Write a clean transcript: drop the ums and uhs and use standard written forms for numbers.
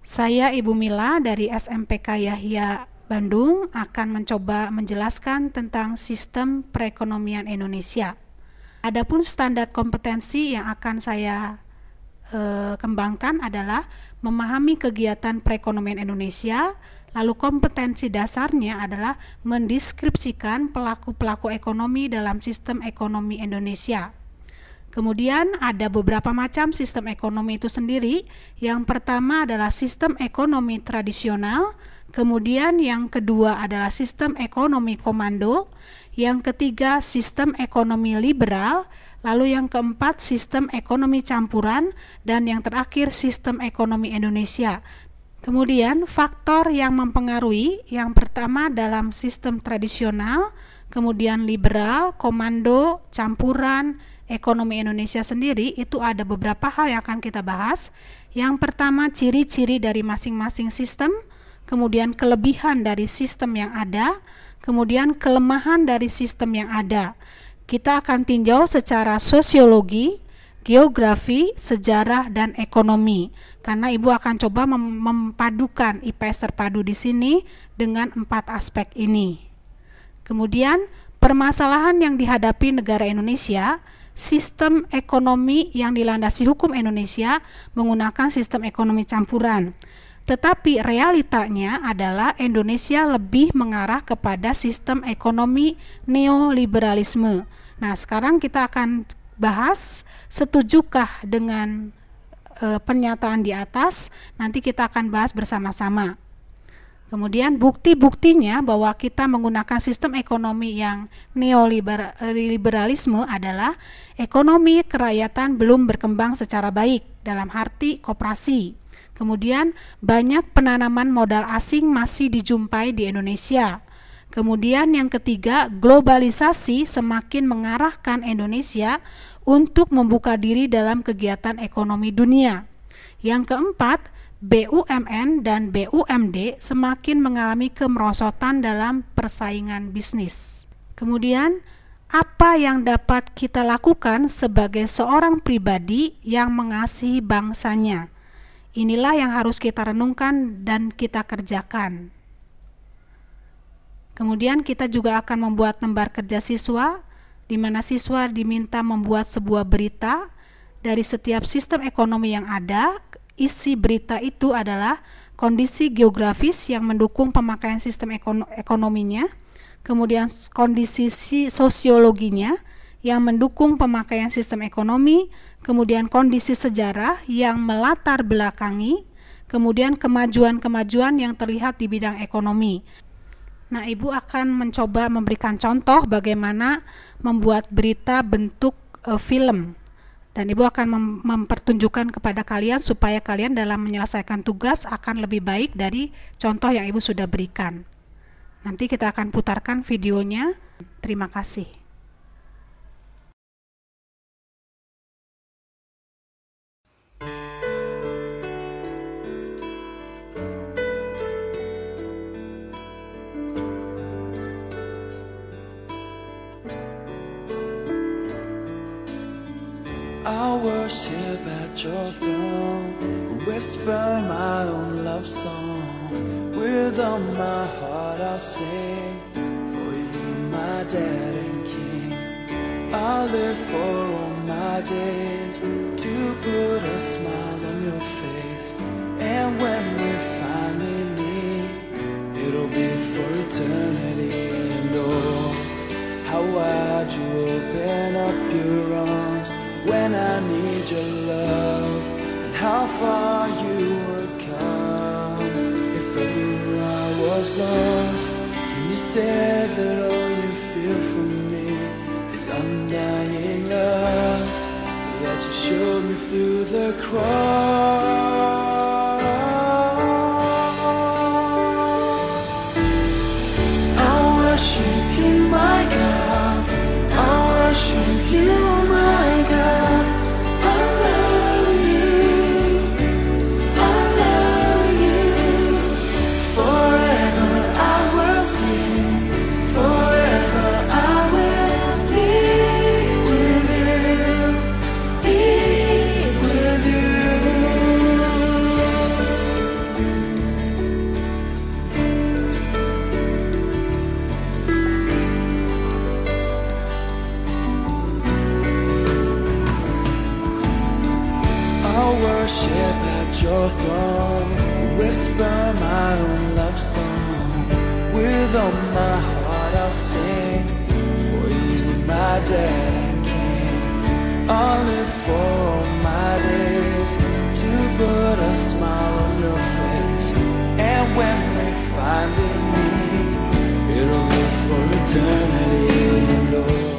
Saya Ibu Mila dari SMPK Yahya Bandung akan mencoba menjelaskan tentang sistem perekonomian Indonesia. Adapun standar kompetensi yang akan saya kembangkan adalah memahami kegiatan perekonomian Indonesia, lalu kompetensi dasarnya adalah mendeskripsikan pelaku-pelaku ekonomi dalam sistem ekonomi Indonesia. Kemudian ada beberapa macam sistem ekonomi itu sendiri. Yang pertama adalah sistem ekonomi tradisional, kemudian yang kedua adalah sistem ekonomi komando, yang ketiga sistem ekonomi liberal, lalu yang keempat sistem ekonomi campuran, dan yang terakhir sistem ekonomi Indonesia. Kemudian faktor yang mempengaruhi, yang pertama dalam sistem tradisional, kemudian liberal, komando, campuran, ekonomi Indonesia sendiri, itu ada beberapa hal yang akan kita bahas. Yang pertama, ciri-ciri dari masing-masing sistem, kemudian kelebihan dari sistem yang ada, kemudian kelemahan dari sistem yang ada. Kita akan tinjau secara sosiologi, geografi, sejarah, dan ekonomi. Karena Ibu akan coba memadukan IPS terpadu di sini dengan 4 aspek ini. Kemudian, permasalahan yang dihadapi negara Indonesia, sistem ekonomi yang dilandasi hukum Indonesia menggunakan sistem ekonomi campuran. Tetapi realitanya adalah Indonesia lebih mengarah kepada sistem ekonomi neoliberalisme. Nah, sekarang kita akan bahas setujukah dengan pernyataan di atas. Nanti kita akan bahas bersama-sama. Kemudian bukti-buktinya bahwa kita menggunakan sistem ekonomi yang neoliberalisme adalah ekonomi kerakyatan belum berkembang secara baik dalam arti koperasi. Kemudian banyak penanaman modal asing masih dijumpai di Indonesia. Kemudian yang ketiga, globalisasi semakin mengarahkan Indonesia untuk membuka diri dalam kegiatan ekonomi dunia. Yang keempat, BUMN dan BUMD semakin mengalami kemerosotan dalam persaingan bisnis. Kemudian, apa yang dapat kita lakukan sebagai seorang pribadi yang mengasihi bangsanya? Inilah yang harus kita renungkan dan kita kerjakan. Kemudian kita juga akan membuat lembar kerja siswa, di mana siswa diminta membuat sebuah berita dari setiap sistem ekonomi yang ada. Isi berita itu adalah kondisi geografis yang mendukung pemakaian sistem ekonominya, kemudian kondisi sosiologinya yang mendukung pemakaian sistem ekonomi, kemudian kondisi sejarah yang melatar belakangi, kemudian kemajuan-kemajuan yang terlihat di bidang ekonomi. Nah, Ibu akan mencoba memberikan contoh bagaimana membuat berita bentuk film. Dan Ibu akan mempertunjukkan kepada kalian supaya kalian dalam menyelesaikan tugas akan lebih baik dari contoh yang Ibu sudah berikan. Nanti kita akan putarkan videonya. Terima kasih. I worship at your throne, whisper my own love song. With all my heart I'll sing, for you my dad and king. I'll live for all my days, to put a smile on your face. And when we finally meet, it'll be for eternity. And oh, how wide you open up your arms when I need your love, and how far you would come if ever I was lost. And you said that all you feel for me is undying love, that you showed me through the cross. I worship you, my God. I worship you, my God. worship at your throne, whisper my own love song. With all my heart I'll sing, for you my dad and king. I'll live for all my days to put a smile on your face. And when we finally meet, it'll be for eternity, Lord.